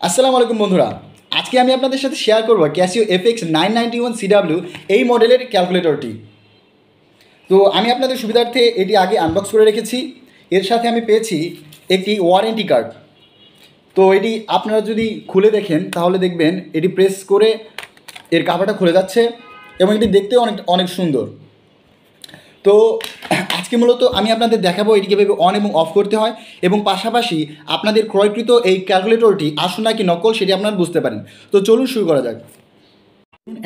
আসসালামু আলাইকুম বন্ধুরা, আজকে আমি আপনাদের সাথে শেয়ার করব ক্যাসিও FX 991CW এই মডেলের ক্যালকুলেটরটি। তো আমি আপনাদের সুবিধার্থে এটি আগে আনবক্স করে রেখেছি। এর সাথে আমি পেয়েছি একটি ওয়ারেন্টি কার্ড। তো এটি আপনারা যদি খুলে দেখেন তাহলে দেখবেন এটি প্রেস করে এর কাভারটা খুলে যাচ্ছে এবং এটি দেখতেও অনেক সুন্দর। তো আজকে মূলত আমি আপনাদের দেখাবো এটি কীভাবে অন এবং অফ করতে হয়, এবং পাশাপাশি আপনাদের ক্রয়কৃত এই ক্যালকুলেটরটি আসল নাকি নকল সেটি আপনারা বুঝতে পারেন। তো চলুন শুরু করা যাক।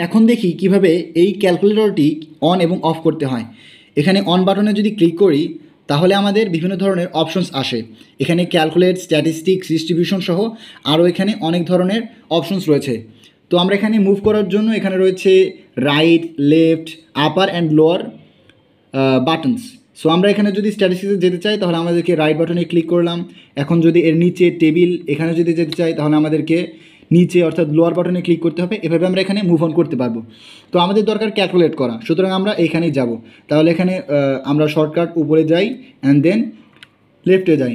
এখন দেখি কিভাবে এই ক্যালকুলেটরটি অন এবং অফ করতে হয়। এখানে অন বাটনে যদি ক্লিক করি তাহলে আমাদের বিভিন্ন ধরনের অপশনস আসে। এখানে ক্যালকুলেট, স্ট্যাটিস্টিক্স, ডিস্ট্রিবিউশন সহ আরও এখানে অনেক ধরনের অপশনস রয়েছে। তো আমরা এখানে মুভ করার জন্য এখানে রয়েছে right, left, upper and lower buttons. So আমরা এখানে যদি স্ট্যাটিস্টিক্সে যেতে চাই তাহলে আমাদেরকে রাইট বাটনে ক্লিক করলাম। এখন যদি এর নিচে টেবিল এখানে যদি যেতে চাই তাহলে আমাদেরকে নিচে অর্থাৎ লোয়ার বাটনে ক্লিক করতে হবে। এভাবে আমরা এখানে মুভ অন করতে পারবো। তো আমাদের দরকার ক্যালকুলেট করা, সুতরাং আমরা এখানেই যাব। তাহলে এখানে আমরা শর্টকাট উপরে যাই অ্যান্ড দেন লেফটে যাই।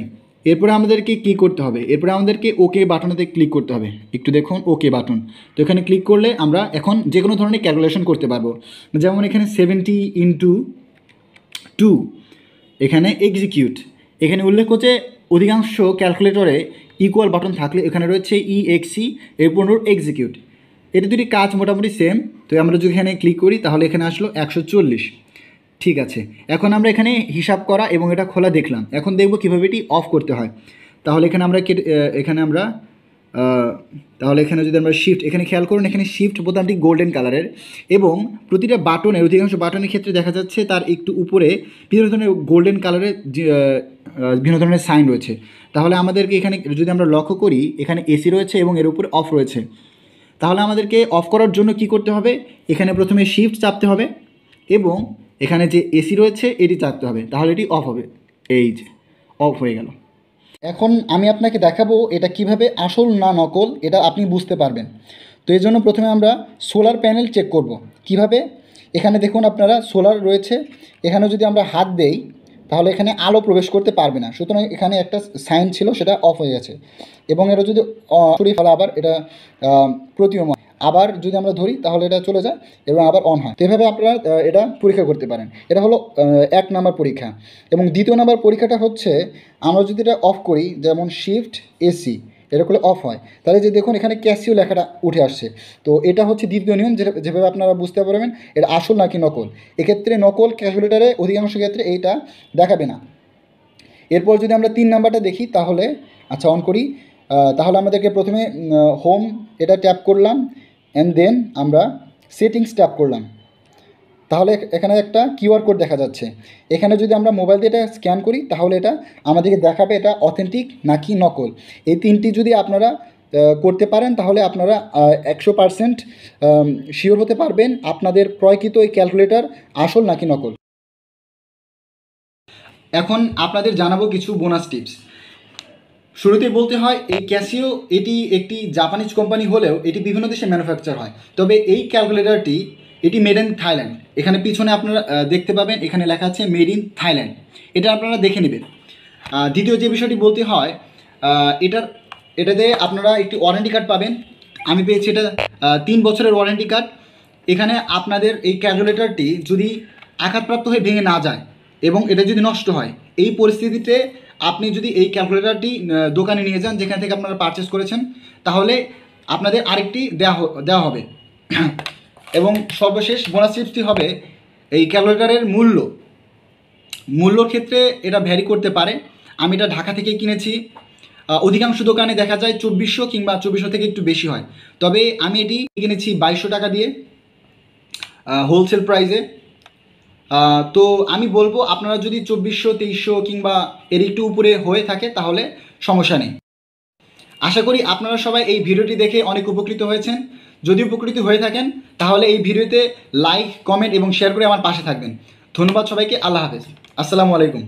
এরপরে আমাদেরকে কী করতে হবে, এরপরে আমাদেরকে ওকে বাটনেতে ক্লিক করতে হবে। একটু দেখুন ওকে বাটন। তো এখানে ক্লিক করলে আমরা এখন যে কোনো ধরনের ক্যালকুলেশন করতে পারবো। যেমন এখানে 70x2 এখানে এক্সিকিউট, এখানে উল্লেখ করছে অধিকাংশ ক্যালকুলেটরে ইকুয়াল বাটন থাকলে এখানে রয়েছে EXE এরপর এক্সিকিউট। এটা দুটি কাজ মোটামুটি সেম। তো আমরা যদি এখানে ক্লিক করি তাহলে এখানে আসলো 140। ঠিক আছে, এখন আমরা এখানে হিসাব করা এবং এটা খোলা দেখলাম। এখন দেখব কীভাবে এটি অফ করতে হয়। তাহলে এখানে যদি আমরা শিফট, এখানে খেয়াল করুন এখানে শিফট বোতামটি গোল্ডেন কালারের এবং প্রতিটা বাটনের অধিকাংশ বাটনের ক্ষেত্রে দেখা যাচ্ছে তার একটু উপরে বিভিন্ন ধরনের গোল্ডেন কালারের বিভিন্ন ধরনের সাইন রয়েছে। তাহলে আমাদেরকে এখানে যদি আমরা লক্ষ্য করি এখানে এসি রয়েছে এবং এর উপরে অফ রয়েছে। তাহলে আমাদেরকে অফ করার জন্য কি করতে হবে, এখানে প্রথমে শিফট চাপতে হবে এবং এখানে যে এসি রয়েছে এটি চাপতে হবে, তাহলে এটি অফ হবে। এই যে অফ হয়ে গেল। এখন আমি আপনাকে দেখাবো এটা কিভাবে আসল না নকল এটা আপনি বুঝতে পারবেন। তো এই জন্য প্রথমে আমরা সোলার প্যানেল চেক করব। কিভাবে, এখানে দেখুন আপনারা সোলার রয়েছে, এখানে যদি আমরা হাত দেই তাহলে এখানে আলো প্রবেশ করতে পারবে না। সুতরাং এখানে একটা সাইন ছিল সেটা অফ হয়ে গেছে এবং এটা যদি সরিয়ে ফেলা আবার এটা প্রতীয়মান, আবার যদি আমরা ধরি তাহলে এটা চলে যায় এবং আবার অন হয়। তো এভাবে আপনারা এটা পরীক্ষা করতে পারেন। এটা হলো 1 নাম্বার পরীক্ষা। এবং 2 নাম্বার পরীক্ষাটা হচ্ছে আমরা যদি এটা অফ করি, যেমন শিফট এসি এটা করলে অফ হয়, তাহলে যে দেখুন এখানে ক্যাসিও লেখাটা উঠে আসছে। তো এটা হচ্ছে দ্বিতীয় নিয়ম, যেভাবে আপনারা বুঝতে পারবেন এটা আসল নাকি নকল। এক্ষেত্রে নকল ক্যালকুলেটারে অধিকাংশ ক্ষেত্রে এইটা দেখাবে না। এরপর যদি আমরা 3 নাম্বারটা দেখি তাহলে অন করি, তাহলে আমাদেরকে প্রথমে হোম এটা ট্যাপ করলাম অ্যান্ড দেন আমরা সেটিংস ট্যাপ করলাম। তাহলে এখানে একটা কিউআর কোড দেখা যাচ্ছে। এখানে যদি আমরা মোবাইল দিয়ে এটা স্ক্যান করি তাহলে এটা আমাদেরকে দেখাবে এটা অথেন্টিক নাকি নকল। এই 3টি যদি আপনারা করতে পারেন তাহলে আপনারা 100% শিওর হতে পারবেন আপনাদের ক্রয়কৃত এই ক্যালকুলেটর আসল নাকি নকল। এখন আপনাদের জানাবো কিছু বোনাস টিপস। শুরুতেই বলতে হয় এই ক্যাসিও এটি একটি জাপানিজ কোম্পানি হলেও এটি বিভিন্ন দেশে ম্যানুফ্যাকচার হয়। তবে এই ক্যালকুলেটরটি এটি মেড ইন থাইল্যান্ড। এখানে পিছনে আপনারা দেখতে পাবেন এখানে লেখা আছে মেড ইন থাইল্যান্ড, এটা আপনারা দেখে নেবেন। দ্বিতীয় যে বিষয়টি বলতে হয় এটাতে আপনারা একটি ওয়ারেন্টি কার্ড পাবেন। আমি পেয়েছি এটা 3 বছরের ওয়ারেন্টি কার্ড। এখানে আপনাদের এই ক্যালকুলেটরটি যদি আঘাতপ্রাপ্ত হয়ে ভেঙে না যায় এবং এটা যদি নষ্ট হয়, এই পরিস্থিতিতে আপনি যদি এই ক্যালকুলেটরটি দোকানে নিয়ে যান যেখান থেকে আপনারা পারচেস করেছেন তাহলে আপনাদের আরেকটি দেওয়া হবে। এবং সর্বশেষ বোনাস টিপসটি হবে এই ক্যালকুলেটরের মূল্যর ক্ষেত্রে এটা ভ্যারি করতে পারে। আমি এটা ঢাকা থেকে কিনেছি, অধিকাংশ দোকানে দেখা যায় 2400 কিংবা 2400 থেকে একটু বেশি হয়। তবে আমি এটি কিনেছি 2200 টাকা দিয়ে হোলসেল প্রাইসে। তো আমি বলবো আপনারা যদি 2400, 2300 কিংবা এর একটু উপরে হয়ে থাকে তাহলে সমস্যা নেই। আশা করি আপনারা সবাই এই ভিডিওটি দেখে অনেক উপকৃত হয়েছেন। যদি উপকৃত হয়ে থাকেন তাহলে এই ভিডিওতে লাইক, কমেন্ট এবং শেয়ার করে আমার পাশে থাকবেন। ধন্যবাদ সবাইকে। আল্লাহ হাফেজ। আসসালামু আলাইকুম।